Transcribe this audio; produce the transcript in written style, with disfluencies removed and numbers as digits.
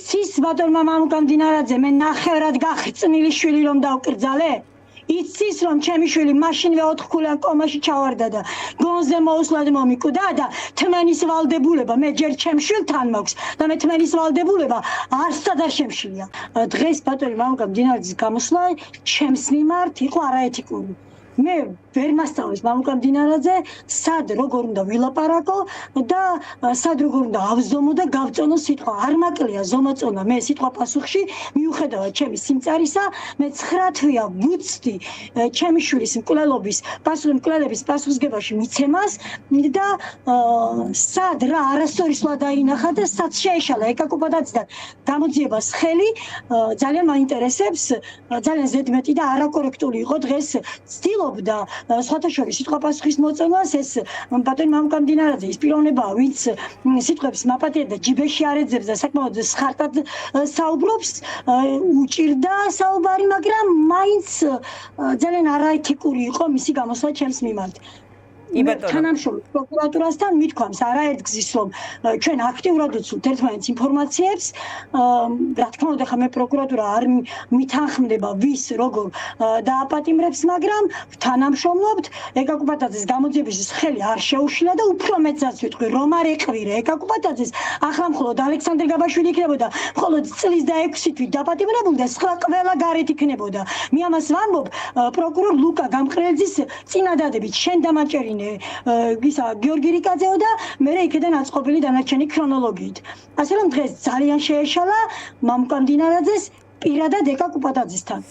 იცის ბატონმა მამუკამ დინარაძე მე ნახევრად გახწნილი შვილი რომ დავკრძალე იცის რომ ჩემი შვილი მაშინვე 4 ქულიან კომაში ჩავარდა და გონზე მოუსვლად მომიკვდა და თმენის ვალდებულება მე ჯერ ჩემ შვილთან მაქვს და მე თმენის ვალდებულება არცად არ შემშლია დღეს ბატონი მამუკამ დინარაძის გამოსვლა ჩემს მიმართ იყო არაეთიკური მე ვერ მასწავლის მამუკამ დინარაძე სად როგორ უნდა ვილაპარაკო და სად როგორ უნდა ავზომო და გავწონო სიტყვა არ მაკლია ზომაწონა მე სიტყვა პასუხში მიუხედავად ჩემი სიმწარისა მე 9 თვეა ვუცდი ჩემი შვილის მკვლელობის პასუხისგებაში მიცემას და სად რა არასწორი სვლა დაინახა და სად შეეშალა ეკაკუპადაციდან გამოძიებას ხელი ძალიან მაინტერესებს ძალიან ზედმეტი და არაკორექტული იყო დღეს ცდილობდა სხვათა შორის სიტყვა პასუხის მოწონვას ეს ბატონი მამუკამ დინარაძე ის პიროვნებაა ვინც სიტყვებს მაპატიებს და ჯიბეში არ ეძებს და საკმაოდ სხარტად საუბრობს უჭირდა საუბარი მაგრამ მაინც ძალიან არაეთიკური იყო მისი გამოსვლა ჩემს მიმართ თანამშრომლობ პროკურატურასთან მithქვამს არაერთგზის რომ ჩვენ აქტიურად ვცვლით ერთმანეთს ინფორმაციებს რა თქმა უნდა ხა მე პროკურატურა არ მითანხმდება ვის როგორ დააპატიმრებს მაგრამ თანამშრომლობთ ეკაკუპადაძის გამოძიების ხელი არ შეუშლა და უფრო მეტსაც ვიტყვი რომ არ ეყვირე ეკაკუპადაძის ახლა მხოლოდ ალექსანდრე გაბაშვილი იქნებოდა მხოლოდ წლის და 6 თვით დაპატიმრებული და სხვა ყველა გარეთ იქნებოდა მე ამას ვამბობ პროკურორ ლუკა გამყრელიძის წინადადებით შენ დამაჭერინე ისა გიორგი რიკაძეო და მე იქიდან აწყობილი დანარჩენი ქრონოლოგიით. ასე რომ დღეს ძალიან შეეშალა მამუკამ დინარაძეს პირადად ეკაკუპადაძისთან.